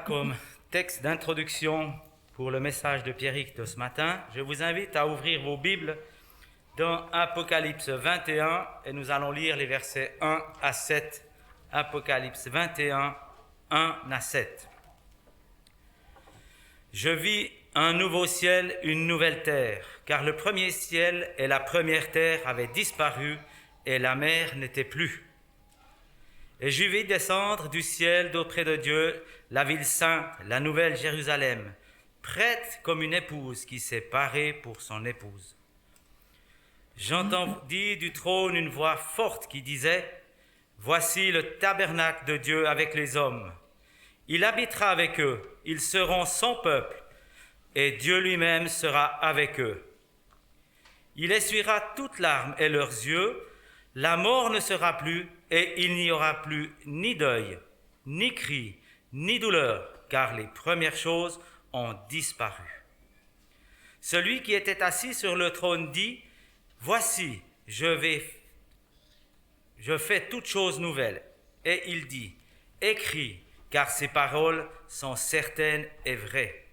comme texte d'introduction pour le message de Pierrick de ce matin, je vous invite à ouvrir vos Bibles dans Apocalypse 21 et nous allons lire les versets 1 à 7. Apocalypse 21, 1 à 7. Je vis un nouveau ciel, une nouvelle terre, car le premier ciel et la première terre avaient disparu et la mer n'était plus. Et je vis descendre du ciel d'auprès de Dieu la ville sainte, la nouvelle Jérusalem, prête comme une épouse qui s'est parée pour son épouse. J'entendis du trône une voix forte qui disait : Voici le tabernacle de Dieu avec les hommes. Il habitera avec eux, ils seront son peuple, et Dieu lui-même sera avec eux. Il essuiera toutes larmes et leurs yeux, la mort ne sera plus, et il n'y aura plus ni deuil, ni cri, ni douleur, car les premières choses ont disparu. Celui qui était assis sur le trône dit : Voici, je fais toutes choses nouvelles. Et il dit : Écris, car ces paroles sont certaines et vraies.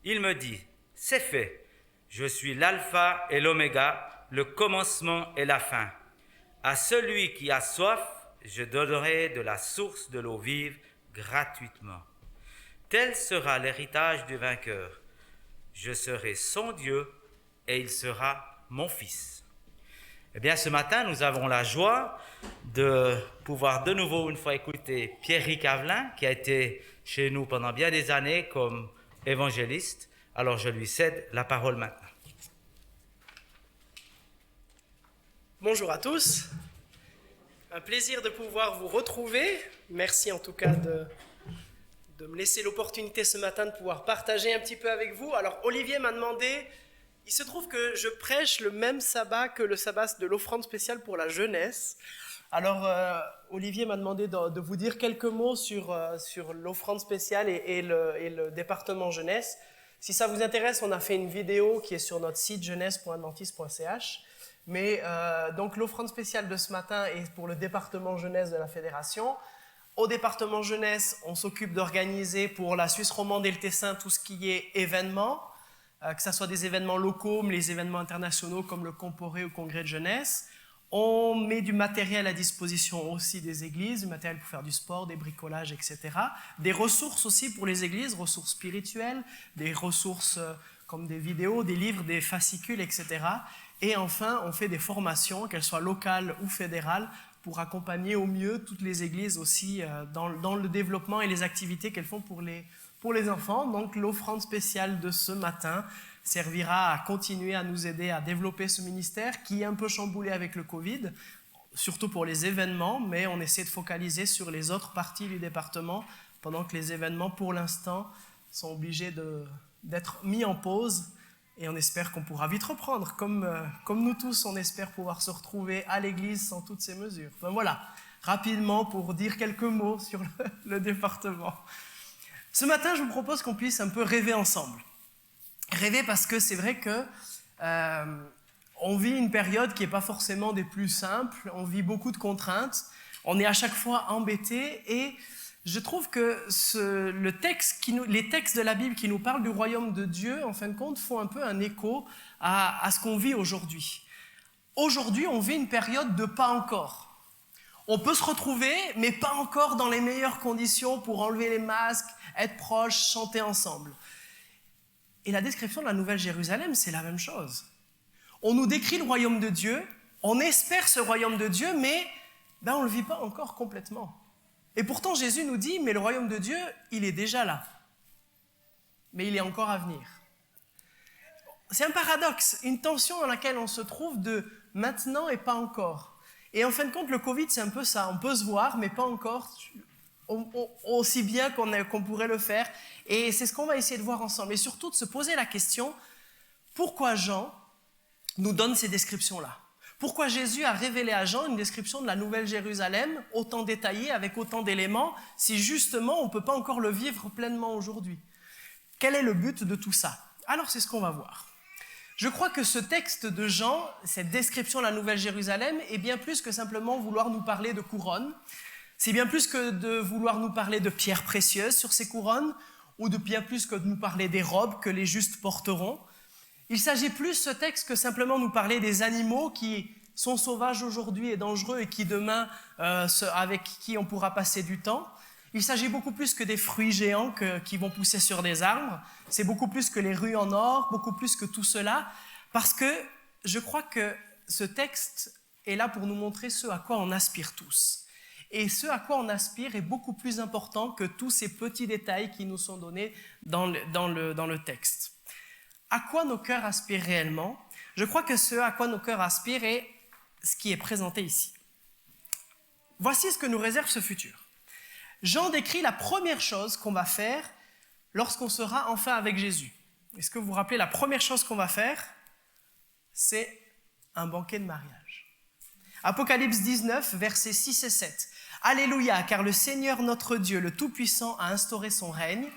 Il me dit : C'est fait, je suis l'alpha et l'oméga, le commencement et la fin. À celui qui a soif, je donnerai de la source de l'eau vive gratuitement. Tel sera l'héritage du vainqueur. Je serai son Dieu et il sera mon fils. Eh bien, ce matin, nous avons la joie de pouvoir de nouveau une fois écouter Pierrick Avelin, qui a été chez nous pendant bien des années comme évangéliste. Alors, je lui cède la parole maintenant. Bonjour à tous, un plaisir de pouvoir vous retrouver. Merci en tout cas de me laisser l'opportunité ce matin de pouvoir partager un petit peu avec vous. Alors Olivier m'a demandé, il se trouve que je prêche le même sabbat que le sabbat de l'offrande spéciale pour la jeunesse. Alors Olivier m'a demandé de vous dire quelques mots sur l'offrande spéciale et le département jeunesse. Si ça vous intéresse, on a fait une vidéo qui est sur notre site jeunesse.adventiste.ch. Mais donc l'offrande spéciale de ce matin est pour le département jeunesse de la Fédération. Au département jeunesse, on s'occupe d'organiser pour la Suisse romande et le Tessin tout ce qui est événements, que ce soit des événements locaux, mais les événements internationaux comme le Comporé ou Congrès de jeunesse. On met du matériel à disposition aussi des églises, du matériel pour faire du sport, des bricolages, etc. Des ressources aussi pour les églises, ressources spirituelles, des ressources comme des vidéos, des livres, des fascicules, etc. Et enfin, on fait des formations, qu'elles soient locales ou fédérales, pour accompagner au mieux toutes les églises aussi dans le développement et les activités qu'elles font pour les enfants. Donc l'offrande spéciale de ce matin servira à continuer à nous aider à développer ce ministère qui est un peu chamboulé avec le Covid, surtout pour les événements, mais on essaie de focaliser sur les autres parties du département pendant que les événements, pour l'instant, sont obligés d'être mis en pause. Et on espère qu'on pourra vite reprendre. Comme nous tous, on espère pouvoir se retrouver à l'église sans toutes ces mesures. Ben voilà, rapidement pour dire quelques mots sur le département. Ce matin, je vous propose qu'on puisse un peu rêver ensemble. Rêver parce que c'est vrai que on vit une période qui n'est pas forcément des plus simples. On vit beaucoup de contraintes. On est à chaque fois embêté et je trouve que les textes de la Bible qui nous parlent du royaume de Dieu, en fin de compte, font un peu un écho à ce qu'on vit aujourd'hui. Aujourd'hui, on vit une période de pas encore. On peut se retrouver, mais pas encore dans les meilleures conditions pour enlever les masques, être proches, chanter ensemble. Et la description de la Nouvelle Jérusalem, c'est la même chose. On nous décrit le royaume de Dieu, on espère ce royaume de Dieu, mais on ne le vit pas encore complètement. Et pourtant, Jésus nous dit, mais le royaume de Dieu, il est déjà là. Mais il est encore à venir. C'est un paradoxe, une tension dans laquelle on se trouve de maintenant et pas encore. Et en fin de compte, le Covid, c'est un peu ça. On peut se voir, mais pas encore aussi bien qu'on pourrait le faire. Et c'est ce qu'on va essayer de voir ensemble. Et surtout, de se poser la question, pourquoi Jean nous donne ces descriptions-là ? Pourquoi Jésus a révélé à Jean une description de la Nouvelle Jérusalem autant détaillée, avec autant d'éléments, si justement on ne peut pas encore le vivre pleinement aujourd'hui ? Quel est le but de tout ça ? Alors c'est ce qu'on va voir. Je crois que ce texte de Jean, cette description de la Nouvelle Jérusalem, est bien plus que simplement vouloir nous parler de couronne. C'est bien plus que de vouloir nous parler de pierres précieuses sur ces couronnes, ou de bien plus que de nous parler des robes que les justes porteront. Il s'agit plus, ce texte, que simplement nous parler des animaux qui sont sauvages aujourd'hui et dangereux et qui demain, avec qui on pourra passer du temps. Il s'agit beaucoup plus que des fruits géants qui vont pousser sur des arbres. C'est beaucoup plus que les rues en or, beaucoup plus que tout cela, parce que je crois que ce texte est là pour nous montrer ce à quoi on aspire tous. Et ce à quoi on aspire est beaucoup plus important que tous ces petits détails qui nous sont donnés dans le texte. À quoi nos cœurs aspirent réellement? Je crois que ce à quoi nos cœurs aspirent est ce qui est présenté ici. Voici ce que nous réserve ce futur. Jean décrit la première chose qu'on va faire lorsqu'on sera enfin avec Jésus. Est-ce que vous vous rappelez, la première chose qu'on va faire, c'est un banquet de mariage. Apocalypse 19, versets 6 et 7. Alléluia, car le Seigneur notre Dieu, le Tout-Puissant, a instauré son règne.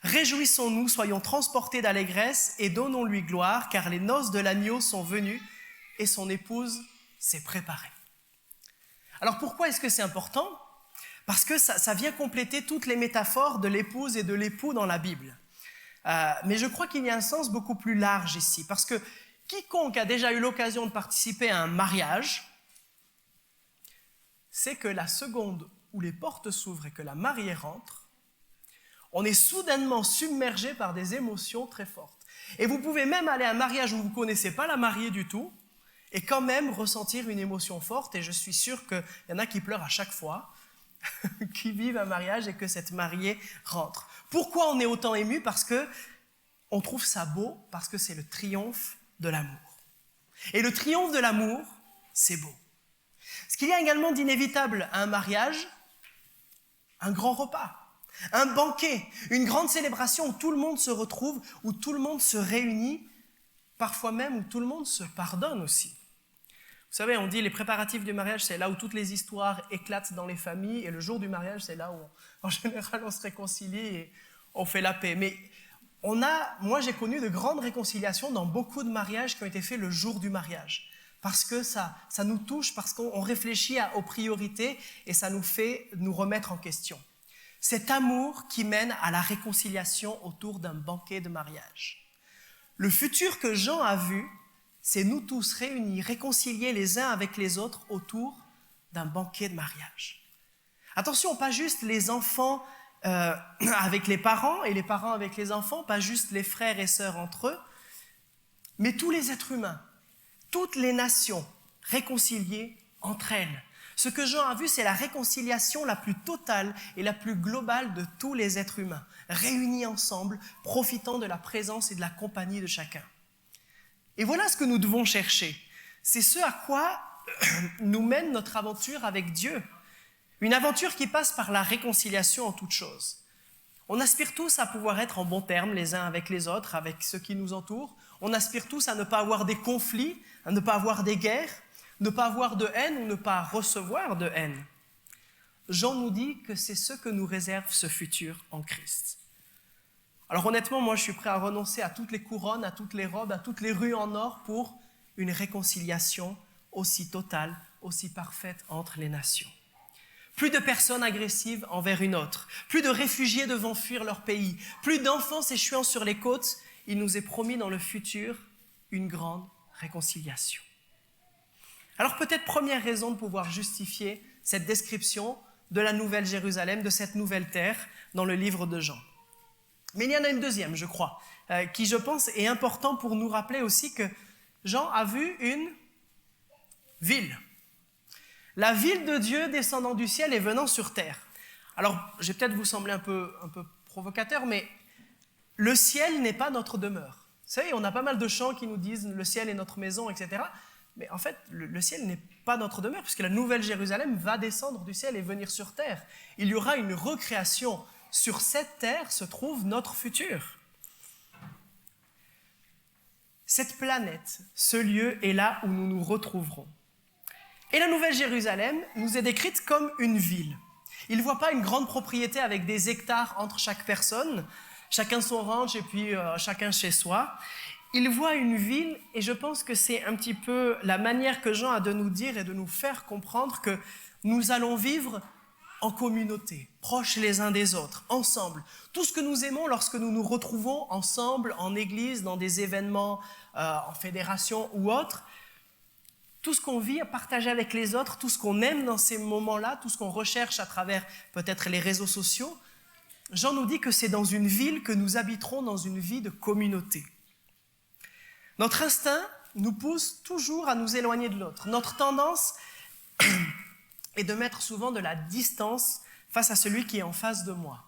Réjouissons-nous, soyons transportés d'allégresse et donnons-lui gloire, car les noces de l'agneau sont venues et son épouse s'est préparée. Alors pourquoi est-ce que c'est important? Parce que ça vient compléter toutes les métaphores de l'épouse et de l'époux dans la Bible. Mais je crois qu'il y a un sens beaucoup plus large ici, parce que quiconque a déjà eu l'occasion de participer à un mariage sait que la seconde où les portes s'ouvrent et que la mariée rentre, on est soudainement submergé par des émotions très fortes. Et vous pouvez même aller à un mariage où vous ne connaissez pas la mariée du tout et quand même ressentir une émotion forte. Et je suis sûr qu'il y en a qui pleurent à chaque fois, qui vivent un mariage et que cette mariée rentre. Pourquoi on est autant ému? Parce qu'on trouve ça beau, parce que c'est le triomphe de l'amour. Et le triomphe de l'amour, c'est beau. Ce qu'il y a également d'inévitable à un mariage, un grand repas, un banquet, une grande célébration où tout le monde se retrouve, où tout le monde se réunit, parfois même où tout le monde se pardonne aussi. Vous savez, on dit les préparatifs du mariage, c'est là où toutes les histoires éclatent dans les familles, et le jour du mariage, c'est là où, en général, on se réconcilie et on fait la paix. Mais moi, j'ai connu de grandes réconciliations dans beaucoup de mariages qui ont été faits le jour du mariage. Parce que ça nous touche, parce qu'on réfléchit aux priorités et ça nous fait nous remettre en question. Cet amour qui mène à la réconciliation autour d'un banquet de mariage. Le futur que Jean a vu, c'est nous tous réunis, réconciliés les uns avec les autres autour d'un banquet de mariage. Attention, pas juste les enfants avec les parents et les parents avec les enfants, pas juste les frères et sœurs entre eux, mais tous les êtres humains, toutes les nations réconciliées entre elles. Ce que Jean a vu, c'est la réconciliation la plus totale et la plus globale de tous les êtres humains, réunis ensemble, profitant de la présence et de la compagnie de chacun. Et voilà ce que nous devons chercher. C'est ce à quoi nous mène notre aventure avec Dieu. Une aventure qui passe par la réconciliation en toutes choses. On aspire tous à pouvoir être en bons termes les uns avec les autres, avec ceux qui nous entourent. On aspire tous à ne pas avoir des conflits, à ne pas avoir des guerres, ne pas avoir de haine ou ne pas recevoir de haine. Jean nous dit que c'est ce que nous réserve ce futur en Christ. Alors honnêtement, moi je suis prêt à renoncer à toutes les couronnes, à toutes les robes, à toutes les rues en or pour une réconciliation aussi totale, aussi parfaite entre les nations. Plus de personnes agressives envers une autre, plus de réfugiés devant fuir leur pays, plus d'enfants s'échouant sur les côtes. Il nous est promis dans le futur une grande réconciliation. Alors peut-être première raison de pouvoir justifier cette description de la Nouvelle Jérusalem, de cette nouvelle terre dans le livre de Jean. Mais il y en a une deuxième, je crois, qui je pense est important pour nous rappeler aussi que Jean a vu une ville. La ville de Dieu descendant du ciel et venant sur terre. Alors, je vais peut-être vous sembler un peu provocateur, mais le ciel n'est pas notre demeure. Vous savez, on a pas mal de chants qui nous disent « le ciel est notre maison », etc. Mais en fait, le ciel n'est pas notre demeure, puisque la Nouvelle Jérusalem va descendre du ciel et venir sur terre. Il y aura une recréation. Sur cette terre se trouve notre futur. Cette planète, ce lieu est là où nous nous retrouverons. Et la Nouvelle Jérusalem nous est décrite comme une ville. Il ne voit pas une grande propriété avec des hectares entre chaque personne, chacun son ranch et puis chacun chez soi. Il voit une ville, et je pense que c'est un petit peu la manière que Jean a de nous dire et de nous faire comprendre que nous allons vivre en communauté, proches les uns des autres, ensemble. Tout ce que nous aimons lorsque nous nous retrouvons ensemble en église, dans des événements, en fédération ou autres, tout ce qu'on vit à partager avec les autres, tout ce qu'on aime dans ces moments-là, tout ce qu'on recherche à travers peut-être les réseaux sociaux, Jean nous dit que c'est dans une ville que nous habiterons dans une vie de communauté. Notre instinct nous pousse toujours à nous éloigner de l'autre. Notre tendance est de mettre souvent de la distance face à celui qui est en face de moi.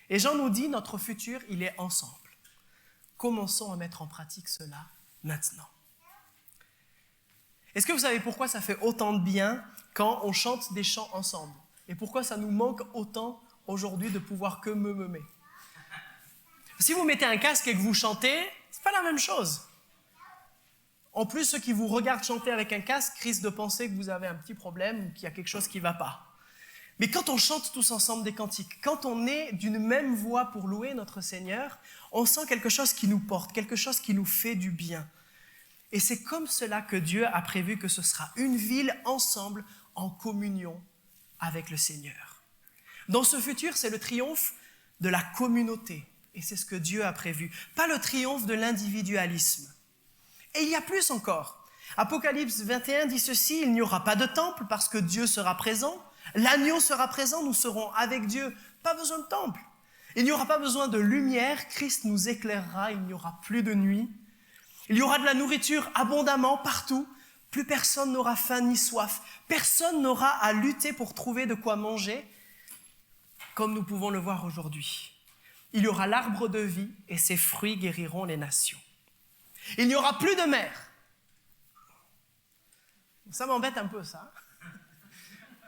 Et Jean nous dit, notre futur, il est ensemble. Commençons à mettre en pratique cela maintenant. Est-ce que vous savez pourquoi ça fait autant de bien quand on chante des chants ensemble? Et pourquoi ça nous manque autant aujourd'hui de pouvoir que me. Si vous mettez un casque et que vous chantez, c'est pas la même chose. En plus, ceux qui vous regardent chanter avec un casque risquent de penser que vous avez un petit problème ou qu'il y a quelque chose qui ne va pas. Mais quand on chante tous ensemble des cantiques, quand on est d'une même voix pour louer notre Seigneur, on sent quelque chose qui nous porte, quelque chose qui nous fait du bien. Et c'est comme cela que Dieu a prévu que ce sera une ville ensemble en communion avec le Seigneur. Dans ce futur, c'est le triomphe de la communauté. Et c'est ce que Dieu a prévu. Pas le triomphe de l'individualisme. Et il y a plus encore. Apocalypse 21 dit ceci, il n'y aura pas de temple parce que Dieu sera présent. L'agneau sera présent, nous serons avec Dieu. Pas besoin de temple. Il n'y aura pas besoin de lumière, Christ nous éclairera, il n'y aura plus de nuit. Il y aura de la nourriture abondamment partout. Plus personne n'aura faim ni soif. Personne n'aura à lutter pour trouver de quoi manger, comme nous pouvons le voir aujourd'hui. Il y aura l'arbre de vie et ses fruits guériront les nations. Il n'y aura plus de mer. Ça m'embête un peu, ça.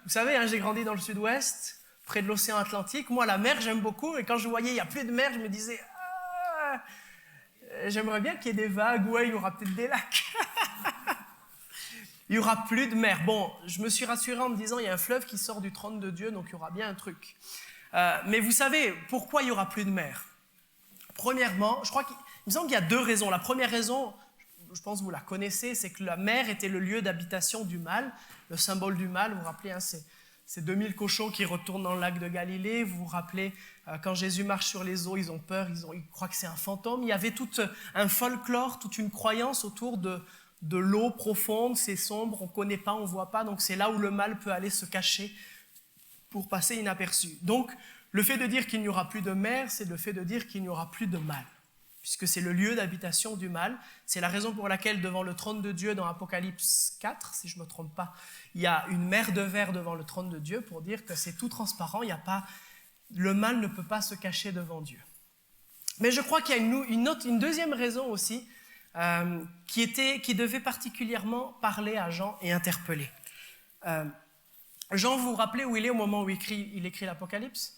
Vous savez, j'ai grandi dans le sud-ouest, près de l'océan Atlantique. Moi, la mer, j'aime beaucoup. Et quand je voyais il n'y a plus de mer, je me disais, j'aimerais bien qu'il y ait des vagues. Ouais, il y aura peut-être des lacs. Il n'y aura plus de mer. Bon, je me suis rassuré en me disant, il y a un fleuve qui sort du trône de Dieu, donc il y aura bien un truc. Mais vous savez, pourquoi il n'y aura plus de mer? Premièrement, il me semble qu'il y a deux raisons. La première raison, je pense que vous la connaissez, c'est que la mer était le lieu d'habitation du mal, le symbole du mal. Vous vous rappelez, ces 2000 cochons qui retournent dans le lac de Galilée. Vous vous rappelez, quand Jésus marche sur les eaux, ils ont peur, ils croient que c'est un fantôme. Il y avait tout un folklore, toute une croyance autour de l'eau profonde. C'est sombre, on ne connaît pas, on ne voit pas. Donc c'est là où le mal peut aller se cacher pour passer inaperçu. Donc, le fait de dire qu'il n'y aura plus de mer, c'est le fait de dire qu'il n'y aura plus de mal, puisque c'est le lieu d'habitation du mal. C'est la raison pour laquelle, devant le trône de Dieu, dans Apocalypse 4, si je ne me trompe pas, il y a une mer de verre devant le trône de Dieu pour dire que c'est tout transparent, le mal ne peut pas se cacher devant Dieu. Mais je crois qu'il y a une deuxième raison aussi, qui devait particulièrement parler à Jean et interpeller. Jean, vous vous rappelez où il est au moment où il écrit l'Apocalypse?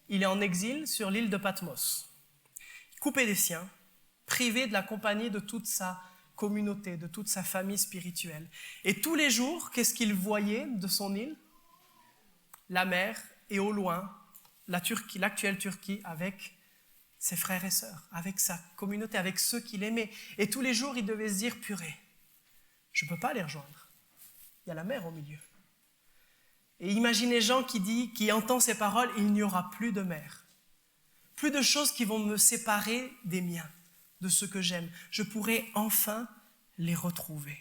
Il est en exil sur l'île de Patmos, coupé des siens, privé de la compagnie de toute sa communauté, de toute sa famille spirituelle. Et tous les jours, qu'est-ce qu'il voyait de son île? La mer et au loin, l'actuelle Turquie, avec ses frères et sœurs, avec sa communauté, avec ceux qu'il aimait. Et tous les jours, il devait se dire, purée, je ne peux pas les rejoindre. Il y a la mer au milieu. Et imaginez Jean qui entend ces paroles, il n'y aura plus de mer. Plus de choses qui vont me séparer des miens, de ceux que j'aime. Je pourrai enfin les retrouver.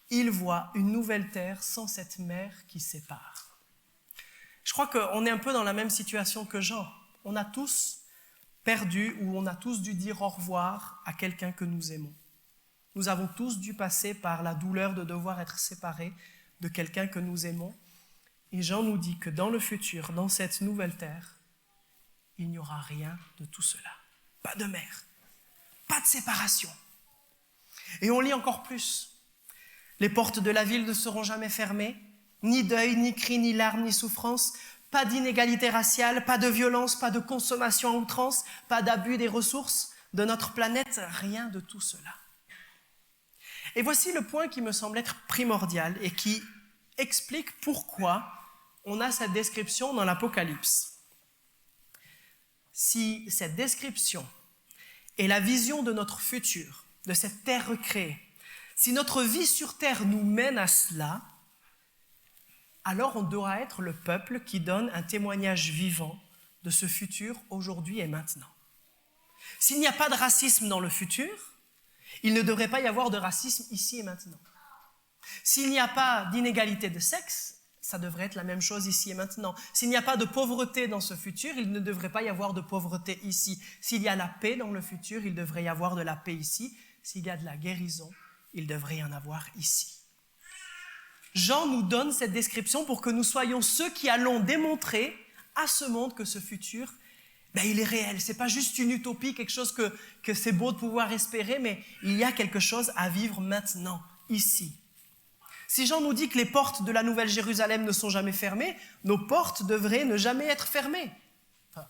Il voit une nouvelle terre sans cette mer qui sépare. Je crois qu'on est un peu dans la même situation que Jean. On a tous perdu ou on a tous dû dire au revoir à quelqu'un que nous aimons. Nous avons tous dû passer par la douleur de devoir être séparés de quelqu'un que nous aimons. Et Jean nous dit que dans le futur, dans cette nouvelle terre, il n'y aura rien de tout cela. Pas de mer, pas de séparation. Et on lit encore plus. Les portes de la ville ne seront jamais fermées, ni deuil, ni cri, ni larmes, ni souffrance, pas d'inégalité raciale, pas de violence, pas de consommation à outrance, pas d'abus des ressources de notre planète, rien de tout cela. Et voici le point qui me semble être primordial et qui explique pourquoi on a cette description dans l'Apocalypse. Si cette description est la vision de notre futur, de cette terre recréée, si notre vie sur terre nous mène à cela, alors on doit être le peuple qui donne un témoignage vivant de ce futur aujourd'hui et maintenant. S'il n'y a pas de racisme dans le futur, il ne devrait pas y avoir de racisme ici et maintenant. S'il n'y a pas d'inégalité de sexe, ça devrait être la même chose ici et maintenant. S'il n'y a pas de pauvreté dans ce futur, il ne devrait pas y avoir de pauvreté ici. S'il y a la paix dans le futur, il devrait y avoir de la paix ici. S'il y a de la guérison, il devrait y en avoir ici. Jean nous donne cette description pour que nous soyons ceux qui allons démontrer à ce monde que ce futur, il est réel. Ce n'est pas juste une utopie, quelque chose que c'est beau de pouvoir espérer, mais il y a quelque chose à vivre maintenant, ici. Si Jean nous dit que les portes de la Nouvelle Jérusalem ne sont jamais fermées, nos portes devraient ne jamais être fermées. Enfin,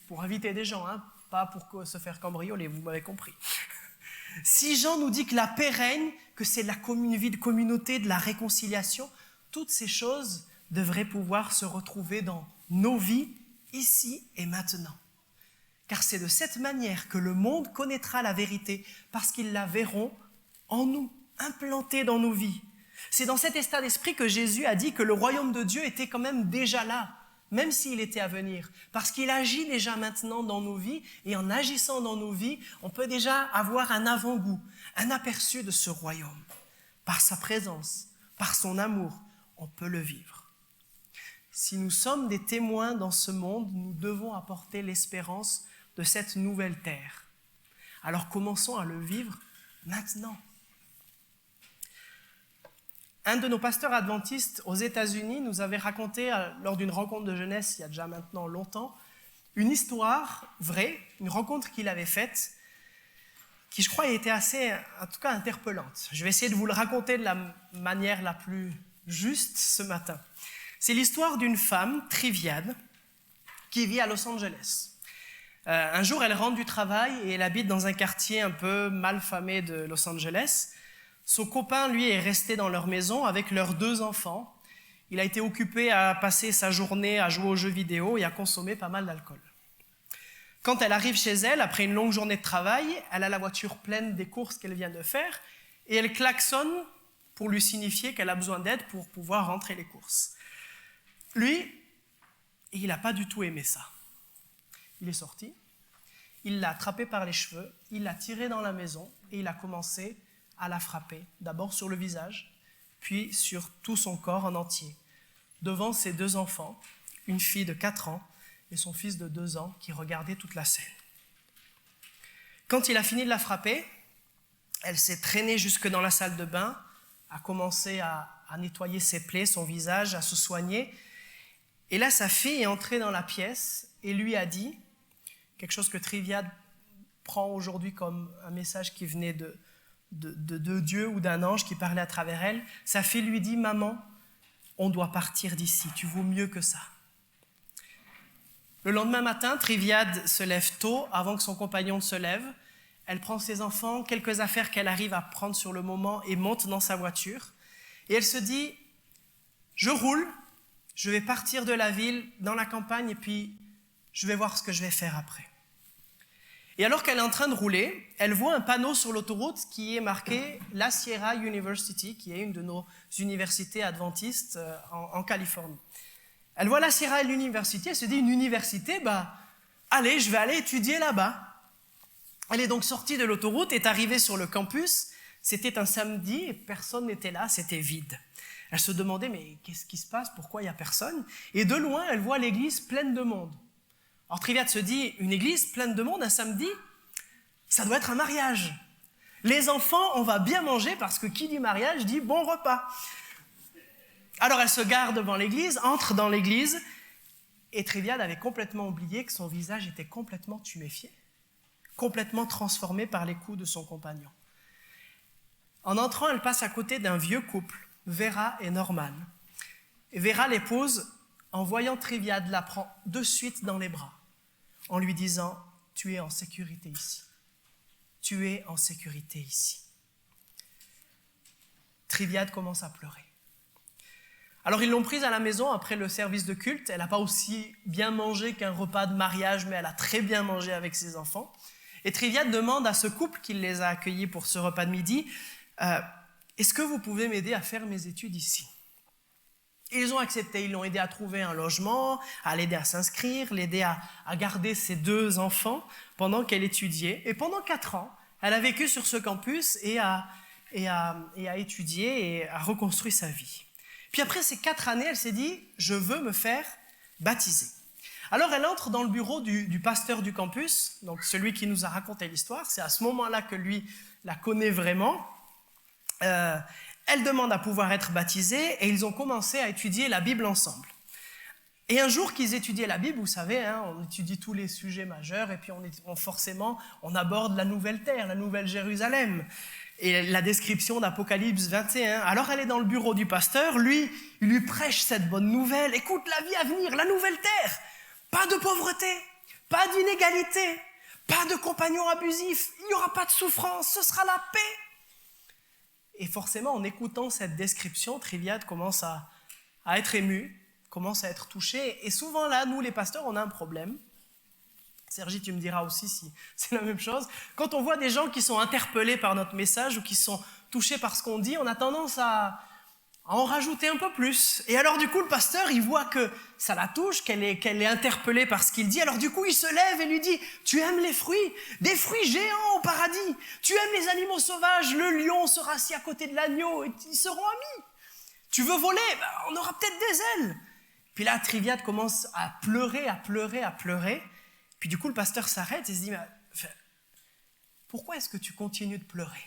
pour inviter des gens, pas pour se faire cambrioler, vous m'avez compris. Si Jean nous dit que la paix règne, que c'est la vie de communauté, de la réconciliation, toutes ces choses devraient pouvoir se retrouver dans nos vies, ici et maintenant. Car c'est de cette manière que le monde connaîtra la vérité, parce qu'ils la verront en nous, implantée dans nos vies. C'est dans cet état d'esprit que Jésus a dit que le royaume de Dieu était quand même déjà là, même s'il était à venir, parce qu'il agit déjà maintenant dans nos vies, et en agissant dans nos vies, on peut déjà avoir un avant-goût, un aperçu de ce royaume. Par sa présence, par son amour, on peut le vivre. Si nous sommes des témoins dans ce monde, nous devons apporter l'espérance de cette nouvelle terre. Alors commençons à le vivre maintenant. Un de nos pasteurs adventistes aux États-Unis nous avait raconté, lors d'une rencontre de jeunesse, il y a déjà maintenant longtemps, une histoire vraie, une rencontre qu'il avait faite, qui je crois était assez, en tout cas, interpellante. Je vais essayer de vous le raconter de la manière la plus juste ce matin. C'est l'histoire d'une femme, Triviade, qui vit à Los Angeles. Un jour, elle rentre du travail et elle habite dans un quartier un peu mal famé de Los Angeles. Son copain, lui, est resté dans leur maison avec leurs 2 enfants. Il a été occupé à passer sa journée à jouer aux jeux vidéo et à consommer pas mal d'alcool. Quand elle arrive chez elle, après une longue journée de travail, elle a la voiture pleine des courses qu'elle vient de faire et elle klaxonne pour lui signifier qu'elle a besoin d'aide pour pouvoir rentrer les courses. Lui, il n'a pas du tout aimé ça. Il est sorti, il l'a attrapée par les cheveux, il l'a tirée dans la maison et il a commencé à la frapper, d'abord sur le visage, puis sur tout son corps en entier, devant ses 2 enfants, une fille de 4 ans et son fils de 2 ans qui regardaient toute la scène. Quand il a fini de la frapper, elle s'est traînée jusque dans la salle de bain, a commencé à nettoyer ses plaies, son visage, à se soigner. Et là, sa fille est entrée dans la pièce et lui a dit, quelque chose que Triviade prend aujourd'hui comme un message qui venait de Dieu ou d'un ange qui parlait à travers elle, sa fille lui dit « Maman, on doit partir d'ici, tu vaux mieux que ça. » Le lendemain matin, Triviade se lève tôt, avant que son compagnon ne se lève. Elle prend ses enfants, quelques affaires qu'elle arrive à prendre sur le moment et monte dans sa voiture. Et elle se dit « Je roule, je vais partir de la ville, dans la campagne, et puis je vais voir ce que je vais faire après. » Et alors qu'elle est en train de rouler, elle voit un panneau sur l'autoroute qui est marqué La Sierra University, qui est une de nos universités adventistes en Californie. Elle voit la Sierra University, elle se dit, une université, allez, je vais aller étudier là-bas. Elle est donc sortie de l'autoroute, est arrivée sur le campus, c'était un samedi et personne n'était là, c'était vide. Elle se demandait, mais qu'est-ce qui se passe, pourquoi il n'y a personne? Et de loin, elle voit l'église pleine de monde. Alors Triviade se dit, une église pleine de monde un samedi, ça doit être un mariage. Les enfants, on va bien manger parce que qui dit mariage dit bon repas. Alors elle se gare devant l'église, entre dans l'église, et Triviade avait complètement oublié que son visage était complètement tuméfié, complètement transformé par les coups de son compagnon. En entrant, elle passe à côté d'un vieux couple, Vera et Norman. Et Vera, l'épouse, en voyant Triviade, la prend de suite dans les bras, en lui disant « Tu es en sécurité ici. Tu es en sécurité ici. » Triviade commence à pleurer. Alors ils l'ont prise à la maison après le service de culte. Elle n'a pas aussi bien mangé qu'un repas de mariage, mais elle a très bien mangé avec ses enfants. Et Triviade demande à ce couple qui les a accueillis pour ce repas de midi « Est-ce que vous pouvez m'aider à faire mes études ici ?» Et ils ont accepté, ils l'ont aidé à trouver un logement, à l'aider à s'inscrire, l'aider à garder ses 2 enfants pendant qu'elle étudiait. Et pendant 4 ans, elle a vécu sur ce campus et a étudié et a reconstruit sa vie. Puis après ces 4 années, elle s'est dit, je veux me faire baptiser. Alors elle entre dans le bureau du pasteur du campus, donc celui qui nous a raconté l'histoire. C'est à ce moment-là que lui la connaît vraiment. Elle demande à pouvoir être baptisée et ils ont commencé à étudier la Bible ensemble. Et un jour qu'ils étudiaient la Bible, vous savez, on étudie tous les sujets majeurs et puis forcément on aborde la nouvelle terre, la nouvelle Jérusalem et la description d'Apocalypse 21. Alors elle est dans le bureau du pasteur, il lui prêche cette bonne nouvelle. Écoute, la vie à venir, la nouvelle terre, pas de pauvreté, pas d'inégalité, pas de compagnons abusifs, il n'y aura pas de souffrance, ce sera la paix. Et forcément, en écoutant cette description, Triviade commence à être ému, commence à être touché. Et souvent là, nous les pasteurs, on a un problème. Sergi, tu me diras aussi si c'est la même chose. Quand on voit des gens qui sont interpellés par notre message ou qui sont touchés par ce qu'on dit, on a tendance à en rajouter un peu plus. Et alors du coup, le pasteur, il voit que ça la touche, qu'elle est interpellée par ce qu'il dit. Alors du coup, il se lève et lui dit, tu aimes les fruits? Des fruits géants au paradis. Tu aimes les animaux sauvages? Le lion sera assis à côté de l'agneau et ils seront amis. Tu veux voler? On aura peut-être des ailes. Puis là, Triviade commence à pleurer. Puis du coup, le pasteur s'arrête et se dit, pourquoi est-ce que tu continues de pleurer?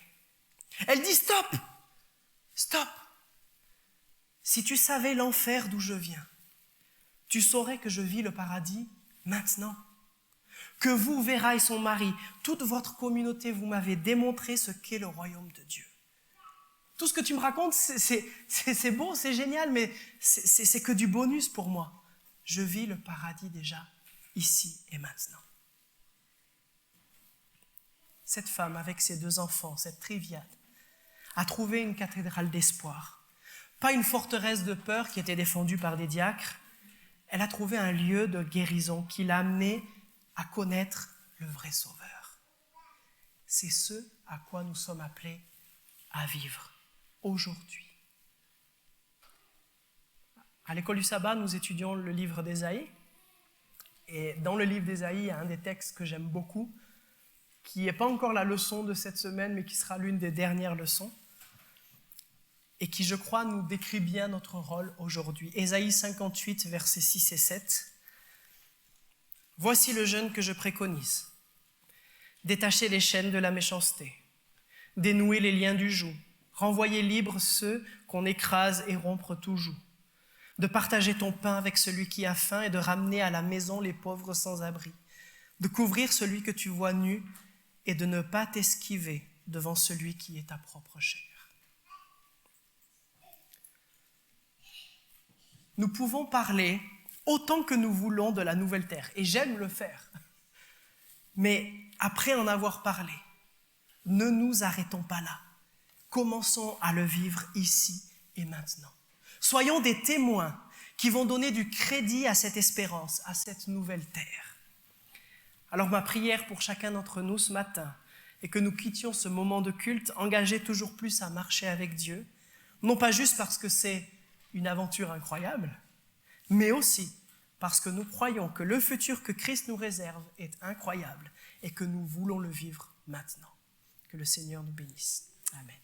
Elle dit, stop. Si tu savais l'enfer d'où je viens, tu saurais que je vis le paradis maintenant. Que vous, Vera et son mari, toute votre communauté, vous m'avez démontré ce qu'est le royaume de Dieu. Tout ce que tu me racontes, c'est beau, c'est génial, mais c'est que du bonus pour moi. Je vis le paradis déjà, ici et maintenant. Cette femme, avec ses 2 enfants, cette Triviade, a trouvé une cathédrale d'espoir. Pas une forteresse de peur qui était défendue par des diacres. Elle a trouvé un lieu de guérison qui l'a amené à connaître le vrai Sauveur. C'est ce à quoi nous sommes appelés à vivre aujourd'hui. À l'école du sabbat, nous étudions le livre d'Ésaïe. Et dans le livre d'Ésaïe, il y a un des textes que j'aime beaucoup, qui n'est pas encore la leçon de cette semaine, mais qui sera l'une des dernières leçons, et qui, je crois, nous décrit bien notre rôle aujourd'hui. Ésaïe 58, versets 6 et 7. « Voici le jeûne que je préconise. Détacher les chaînes de la méchanceté, dénouer les liens du joug, renvoyer libres ceux qu'on écrase et rompre tout joug, de partager ton pain avec celui qui a faim et de ramener à la maison les pauvres sans abri, de couvrir celui que tu vois nu et de ne pas t'esquiver devant celui qui est ta propre chair. » Nous pouvons parler autant que nous voulons de la nouvelle terre, et j'aime le faire. Mais après en avoir parlé, ne nous arrêtons pas là. Commençons à le vivre ici et maintenant. Soyons des témoins qui vont donner du crédit à cette espérance, à cette nouvelle terre. Alors ma prière pour chacun d'entre nous ce matin est que nous quittions ce moment de culte engagés toujours plus à marcher avec Dieu, non pas juste parce que c'est une aventure incroyable, mais aussi parce que nous croyons que le futur que Christ nous réserve est incroyable et que nous voulons le vivre maintenant. Que le Seigneur nous bénisse. Amen.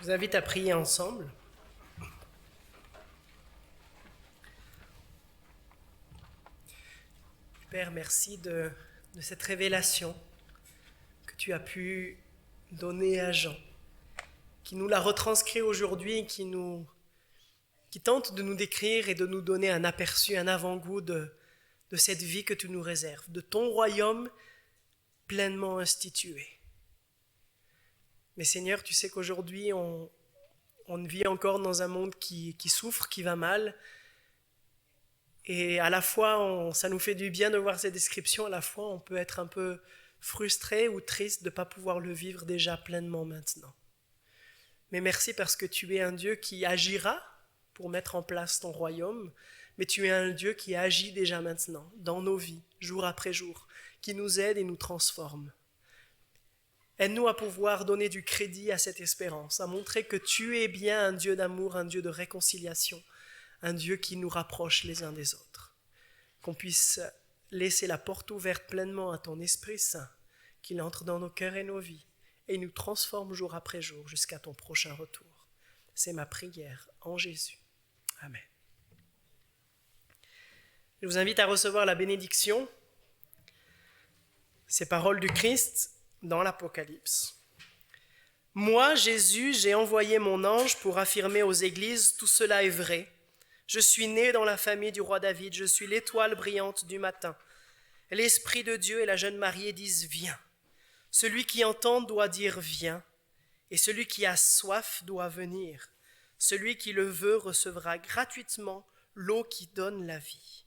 vous invite à prier ensemble. Père, merci de cette révélation que tu as pu donner à Jean, qui nous l'a retranscrit aujourd'hui, qui tente de nous décrire et de nous donner un aperçu, un avant-goût de cette vie que tu nous réserves, de ton royaume pleinement institué. Mais Seigneur, tu sais qu'aujourd'hui, on vit encore dans un monde qui souffre, qui va mal. Et à la fois, ça nous fait du bien de voir ces descriptions, à la fois on peut être un peu frustré ou triste de ne pas pouvoir le vivre déjà pleinement maintenant. Mais merci parce que tu es un Dieu qui agira pour mettre en place ton royaume, mais tu es un Dieu qui agit déjà maintenant, dans nos vies, jour après jour, qui nous aide et nous transforme. Aide-nous à pouvoir donner du crédit à cette espérance, à montrer que tu es bien un Dieu d'amour, un Dieu de réconciliation, un Dieu qui nous rapproche les uns des autres. Qu'on puisse laisser la porte ouverte pleinement à ton Esprit Saint, qu'il entre dans nos cœurs et nos vies, et nous transforme jour après jour jusqu'à ton prochain retour. C'est ma prière en Jésus. Amen. Je vous invite à recevoir la bénédiction, ces paroles du Christ dans l'Apocalypse. Moi, Jésus, j'ai envoyé mon ange pour affirmer aux églises, tout cela est vrai. Je suis né dans la famille du roi David, je suis l'étoile brillante du matin. L'Esprit de Dieu et la jeune mariée disent « Viens ». Celui qui entend doit dire « Viens ». Et celui qui a soif doit venir. Celui qui le veut recevra gratuitement l'eau qui donne la vie.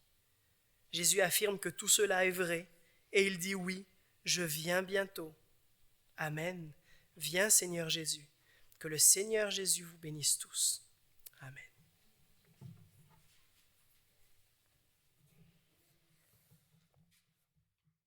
Jésus affirme que tout cela est vrai et il dit « Oui, je viens bientôt ». Amen. Viens Seigneur Jésus. Que le Seigneur Jésus vous bénisse tous. Amen.